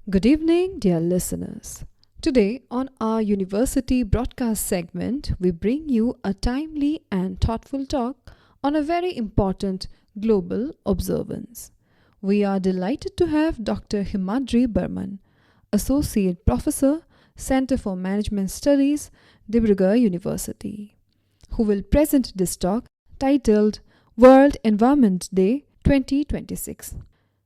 Good evening, dear listeners. Today, on our university broadcast segment, we bring you a timely and thoughtful talk on a very important global observance. We are delighted to have Dr. Himadri Burman, Associate Professor, Center for Management Studies, Dibrugarh University, who will present this talk titled World Environment Day 2026.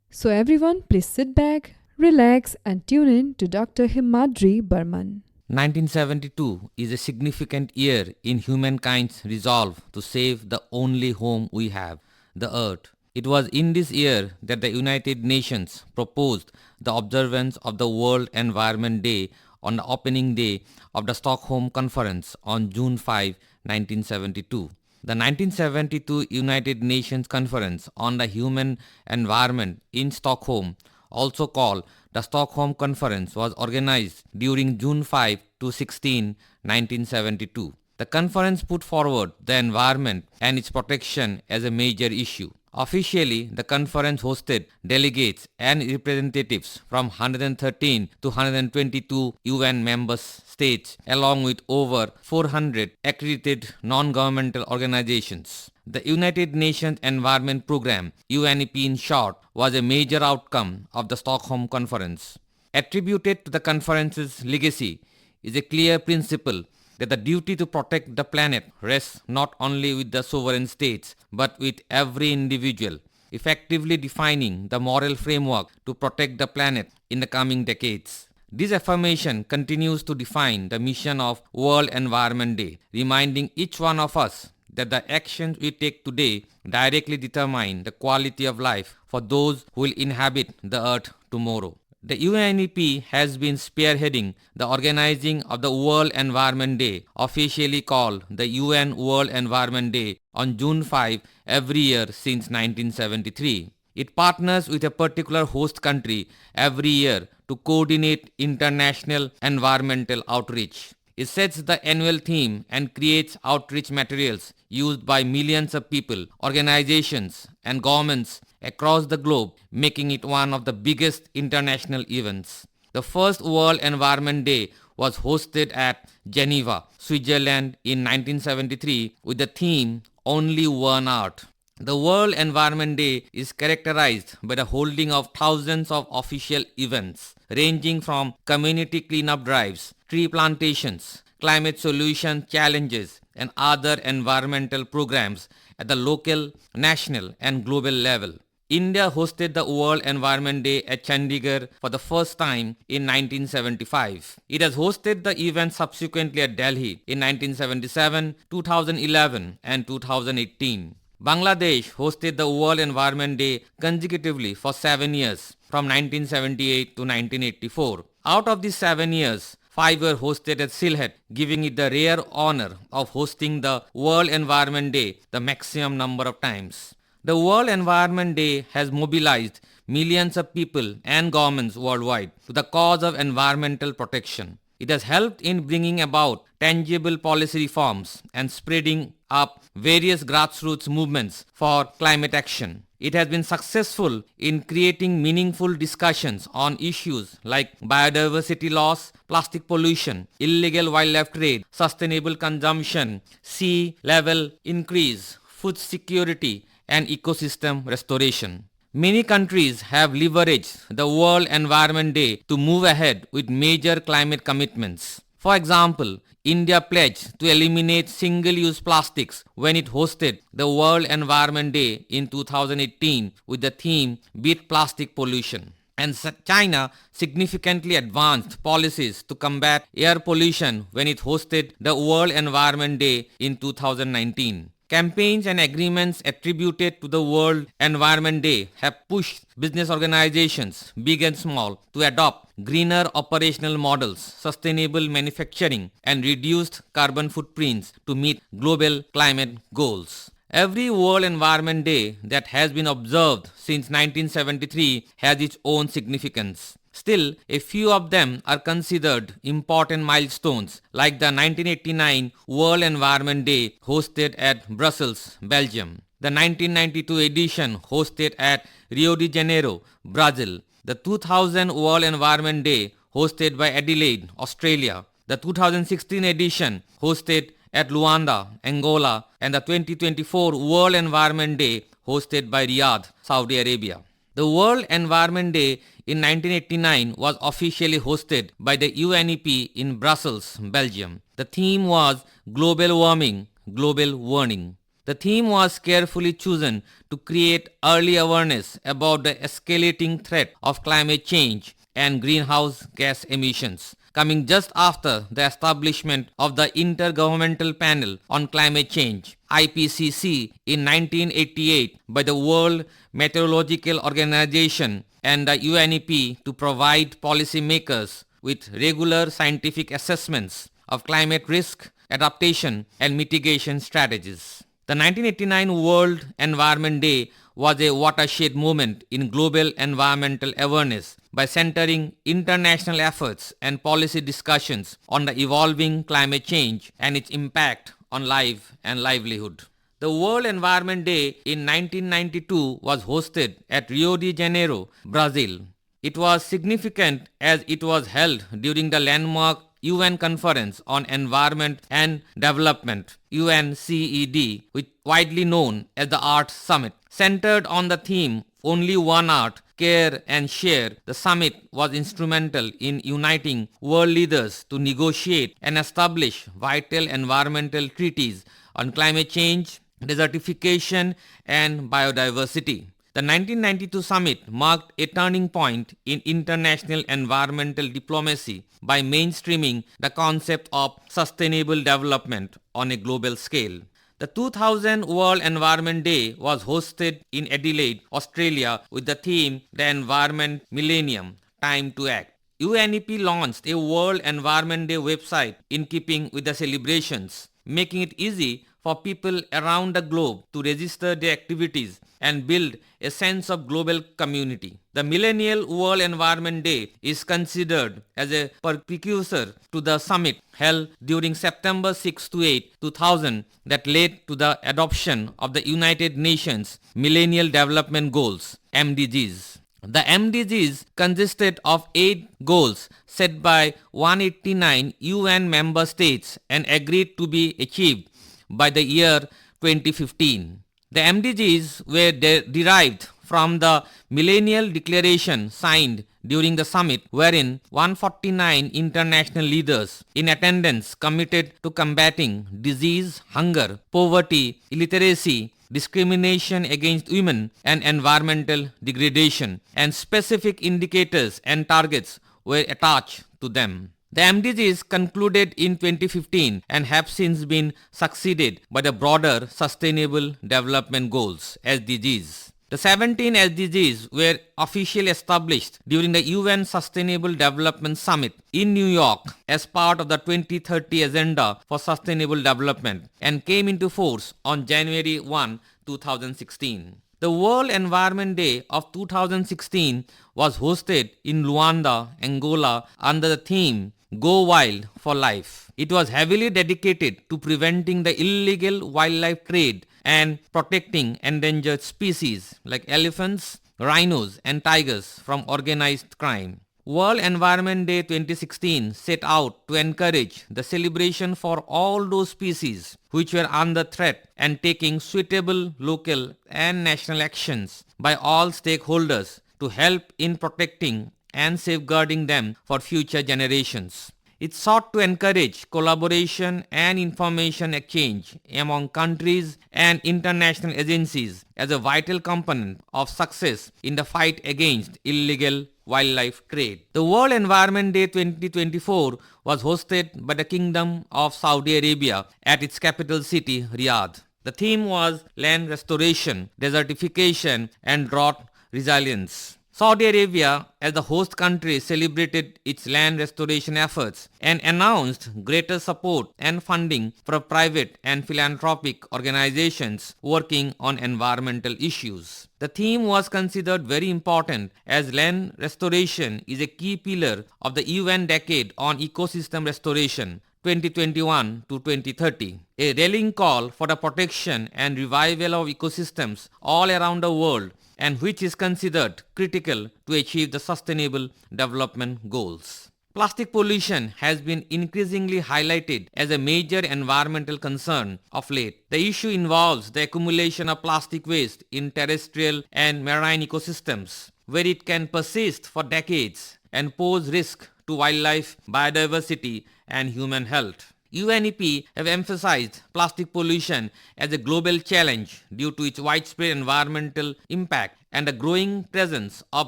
So, everyone, please sit back, relax, and tune in to Dr. Himadri Burman. 1972 is a significant year in humankind's resolve to save the only home we have, the Earth. It was in this year that the United Nations proposed the observance of the World Environment Day on the opening day of the Stockholm Conference on June 5, 1972. The 1972 United Nations Conference on the Human Environment in Stockholm, also called the Stockholm Conference, was organized during June 5 to 16, 1972. The conference put forward the environment and its protection as a major issue. Officially, the conference hosted delegates and representatives from 113 to 122 UN member states, along with over 400 accredited non-governmental organizations. The United Nations Environment Programme, UNEP in short, was a major outcome of the Stockholm Conference. Attributed to the conference's legacy is a clear principle that the duty to protect the planet rests not only with the sovereign states but with every individual, effectively defining the moral framework to protect the planet in the coming decades. This affirmation continues to define the mission of World Environment Day, reminding each one of us that the actions we take today directly determine the quality of life for those who will inhabit the earth tomorrow. The UNEP has been spearheading the organizing of the World Environment Day, officially called the UN World Environment Day, on June 5 every year since 1973. It partners with a particular host country every year to coordinate international environmental outreach. It sets the annual theme and creates outreach materials used by millions of people, organizations, and governments across the globe, making it one of the biggest international events. The first World Environment Day was hosted at Geneva, Switzerland in 1973 with the theme Only One Earth. The World Environment Day is characterized by the holding of thousands of official events, ranging from community cleanup drives, tree plantations, climate solution challenges, and other environmental programs at the local, national, and global level. India hosted the World Environment Day at Chandigarh for the first time in 1975. It has hosted the event subsequently at Delhi in 1977, 2011, and 2018. Bangladesh hosted the World Environment Day consecutively for 7 years, from 1978 to 1984. Out of these 7 years, 5 were hosted at Sylhet, giving it the rare honor of hosting the World Environment Day the maximum number of times. The World Environment Day has mobilized millions of people and governments worldwide to the cause of environmental protection. It has helped in bringing about tangible policy reforms and spreading up various grassroots movements for climate action. It has been successful in creating meaningful discussions on issues like biodiversity loss, plastic pollution, illegal wildlife trade, sustainable consumption, sea level increase, food security, and ecosystem restoration. Many countries have leveraged the World Environment Day to move ahead with major climate commitments. For example, India pledged to eliminate single-use plastics when it hosted the World Environment Day in 2018 with the theme Beat Plastic Pollution. And China significantly advanced policies to combat air pollution when it hosted the World Environment Day in 2019. Campaigns and agreements attributed to the World Environment Day have pushed business organizations, big and small, to adopt greener operational models, sustainable manufacturing, and reduced carbon footprints to meet global climate goals. Every World Environment Day that has been observed since 1973 has its own significance. Still, a few of them are considered important milestones, like the 1989 World Environment Day hosted at Brussels, Belgium, the 1992 edition hosted at Rio de Janeiro, Brazil, the 2000 World Environment Day hosted by Adelaide, Australia, the 2016 edition hosted at Luanda, Angola, and the 2024 World Environment Day hosted by Riyadh, Saudi Arabia. The World Environment Day in 1989 was officially hosted by the UNEP in Brussels, Belgium. The theme was Global Warming, Global Warning. The theme was carefully chosen to create early awareness about the escalating threat of climate change and greenhouse gas emissions, coming just after the establishment of the Intergovernmental Panel on Climate Change (IPCC) in 1988 by the World Meteorological Organization and the UNEP to provide policymakers with regular scientific assessments of climate risk, adaptation, and mitigation strategies. The 1989 World Environment Day was a watershed moment in global environmental awareness by centering international efforts and policy discussions on the evolving climate change and its impact on life and livelihood. The World Environment Day in 1992 was hosted at Rio de Janeiro, Brazil. It was significant as it was held during the landmark UN Conference on Environment and Development (UNCED), which widely known as the Art Summit. Centered on the theme Only One Art, Care and Share, the summit was instrumental in uniting world leaders to negotiate and establish vital environmental treaties on climate change, desertification, and biodiversity. The 1992 summit marked a turning point in international environmental diplomacy by mainstreaming the concept of sustainable development on a global scale. The 2000 World Environment Day was hosted in Adelaide, Australia with the theme The Environment Millennium, Time to Act. UNEP launched a World Environment Day website in keeping with the celebrations, making it easy for people around the globe to register their activities and build a sense of global community. The Millennial World Environment Day is considered as a precursor to the summit held during September 6 to 8, 2000 that led to the adoption of the United Nations Millennial Development Goals (MDGs). The MDGs consisted of 8 goals set by 189 UN member states and agreed to be achieved by the year 2015. The MDGs were derived from the Millennial Declaration signed during the summit, wherein 149 international leaders in attendance committed to combating disease, hunger, poverty, illiteracy, discrimination against women, and environmental degradation, and specific indicators and targets were attached to them. The MDGs concluded in 2015 and have since been succeeded by the broader Sustainable Development Goals (SDGs). The 17 SDGs were officially established during the UN Sustainable Development Summit in New York as part of the 2030 Agenda for Sustainable Development and came into force on January 1, 2016. The World Environment Day of 2016 was hosted in Luanda, Angola under the theme Go Wild for Life. It was heavily dedicated to preventing the illegal wildlife trade and protecting endangered species like elephants, rhinos, and tigers from organized crime. World Environment Day 2016 set out to encourage the celebration for all those species which were under threat and taking suitable local and national actions by all stakeholders to help in protecting and safeguarding them for future generations. It sought to encourage collaboration and information exchange among countries and international agencies as a vital component of success in the fight against illegal wildlife trade. The World Environment Day 2024 was hosted by the Kingdom of Saudi Arabia at its capital city, Riyadh. The theme was land restoration, desertification, and drought resilience. Saudi Arabia, as the host country, celebrated its land restoration efforts and announced greater support and funding for private and philanthropic organizations working on environmental issues. The theme was considered very important as land restoration is a key pillar of the UN Decade on Ecosystem Restoration 2021 to 2030, a rallying call for the protection and revival of ecosystems all around the world and which is considered critical to achieve the sustainable development goals. Plastic pollution has been increasingly highlighted as a major environmental concern of late. The issue involves the accumulation of plastic waste in terrestrial and marine ecosystems, where it can persist for decades and pose risk to wildlife, biodiversity, and human health. UNEP have emphasized plastic pollution as a global challenge due to its widespread environmental impact and the growing presence of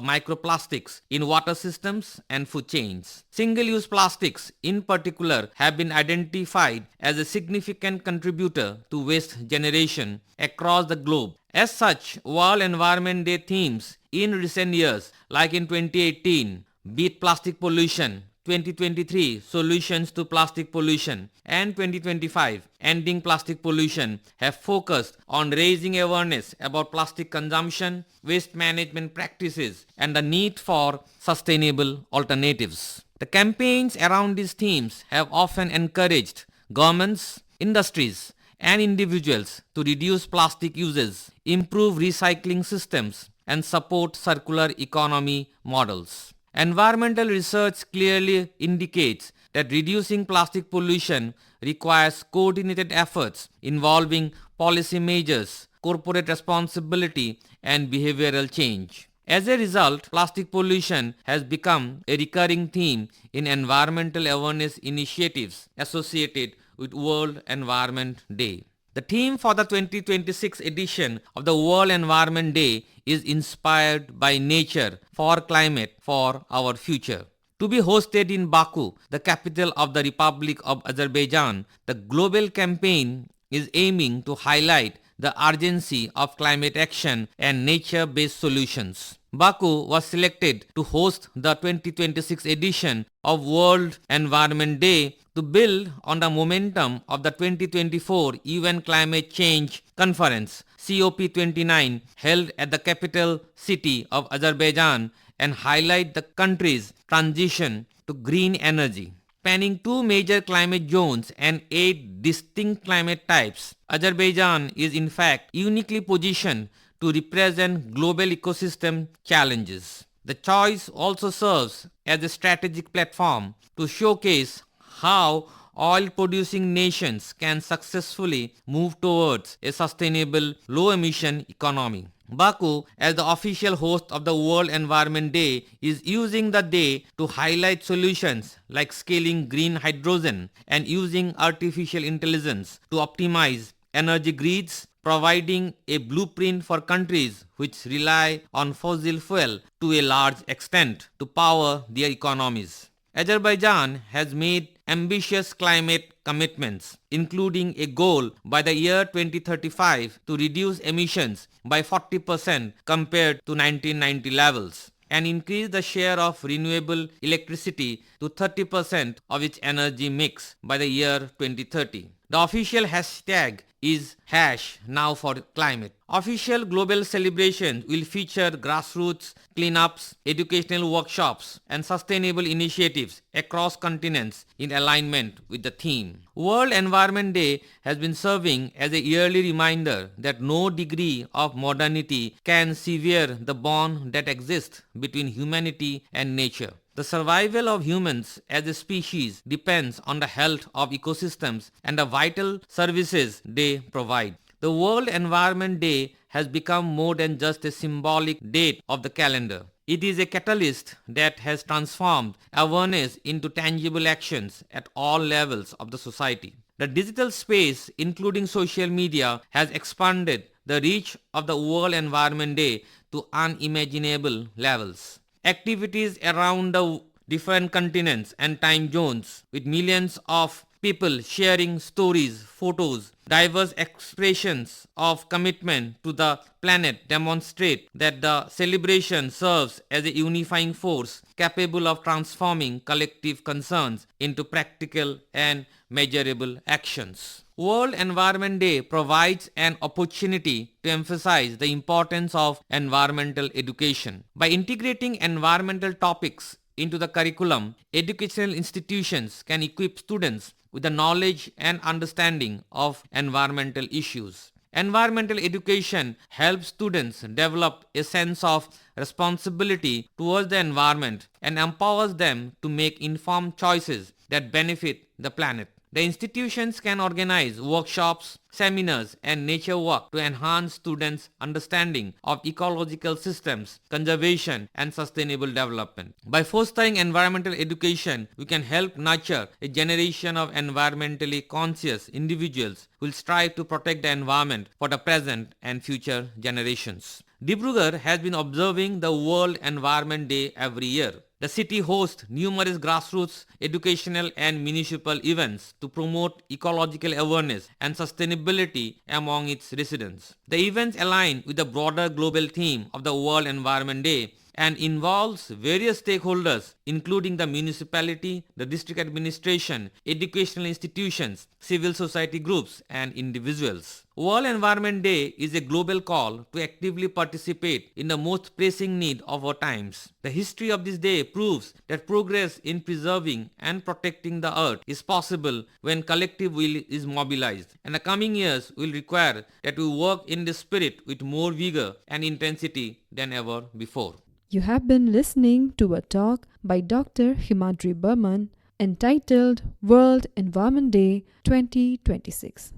microplastics in water systems and food chains. Single-use plastics in particular have been identified as a significant contributor to waste generation across the globe. As such, World Environment Day themes in recent years, like in 2018, Beat Plastic Pollution, 2023 Solutions to Plastic Pollution, and 2025 Ending Plastic Pollution have focused on raising awareness about plastic consumption, waste management practices, and the need for sustainable alternatives. The campaigns around these themes have often encouraged governments, industries, and individuals to reduce plastic uses, improve recycling systems, and support circular economy models. Environmental research clearly indicates that reducing plastic pollution requires coordinated efforts involving policy measures, corporate responsibility, and behavioral change. As a result, plastic pollution has become a recurring theme in environmental awareness initiatives associated with World Environment Day. The theme for the 2026 edition of the World Environment Day is inspired by nature for climate for our future. To be hosted in Baku, the capital of the Republic of Azerbaijan, the global campaign is aiming to highlight the urgency of climate action and nature-based solutions. Baku was selected to host the 2026 edition of World Environment Day to build on the momentum of the 2024 UN Climate Change Conference COP29 held at the capital city of Azerbaijan and highlight the country's transition to green energy. Spanning two major climate zones and 8 distinct climate types, Azerbaijan is in fact uniquely positioned to represent global ecosystem challenges. The choice also serves as a strategic platform to showcase how oil-producing nations can successfully move towards a sustainable, low-emission economy. Baku, as the official host of the World Environment Day, is using the day to highlight solutions like scaling green hydrogen and using artificial intelligence to optimize energy grids, providing a blueprint for countries which rely on fossil fuel to a large extent to power their economies. Azerbaijan has made ambitious climate commitments, including a goal by the year 2035 to reduce emissions by 40% compared to 1990 levels and increase the share of renewable electricity to 30% of its energy mix by the year 2030. The official hashtag is #NowForClimate. Official global celebrations will feature grassroots cleanups, educational workshops, and sustainable initiatives across continents in alignment with the theme. World Environment Day has been serving as a yearly reminder that no degree of modernity can sever the bond that exists between humanity and nature. The survival of humans as a species depends on the health of ecosystems and the vital services they provide. The World Environment Day has become more than just a symbolic date of the calendar. It is a catalyst that has transformed awareness into tangible actions at all levels of the society. The digital space, including social media, has expanded the reach of the World Environment Day to unimaginable levels. Activities around the different continents and time zones, with millions of people sharing stories, photos, diverse expressions of commitment to the planet demonstrate that the celebration serves as a unifying force capable of transforming collective concerns into practical and measurable actions. World Environment Day provides an opportunity to emphasize the importance of environmental education. By integrating environmental topics into the curriculum, educational institutions can equip students with the knowledge and understanding of environmental issues. Environmental education helps students develop a sense of responsibility towards the environment and empowers them to make informed choices that benefit the planet. The institutions can organize workshops, seminars, and nature walk to enhance students' understanding of ecological systems, conservation, and sustainable development. By fostering environmental education, we can help nurture a generation of environmentally conscious individuals who will strive to protect the environment for the present and future generations. Dibrugarh has been observing the World Environment Day every year. The city hosts numerous grassroots, educational and municipal events to promote ecological awareness and sustainability among its residents. The events align with the broader global theme of the World Environment Day and involves various stakeholders including the municipality, the district administration, educational institutions, civil society groups and individuals. World Environment Day is a global call to actively participate in the most pressing need of our times. The history of this day proves that progress in preserving and protecting the earth is possible when collective will is mobilized, and the coming years will require that we work in this spirit with more vigor and intensity than ever before. You have been listening to a talk by Dr. Himadri Burman entitled World Environment Day 2026.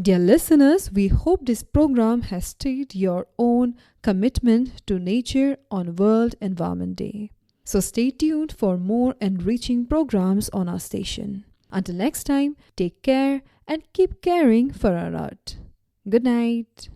Dear listeners, we hope this program has stirred your own commitment to nature on World Environment Day. So stay tuned for more enriching programs on our station. Until next time, take care and keep caring for our earth. Good night.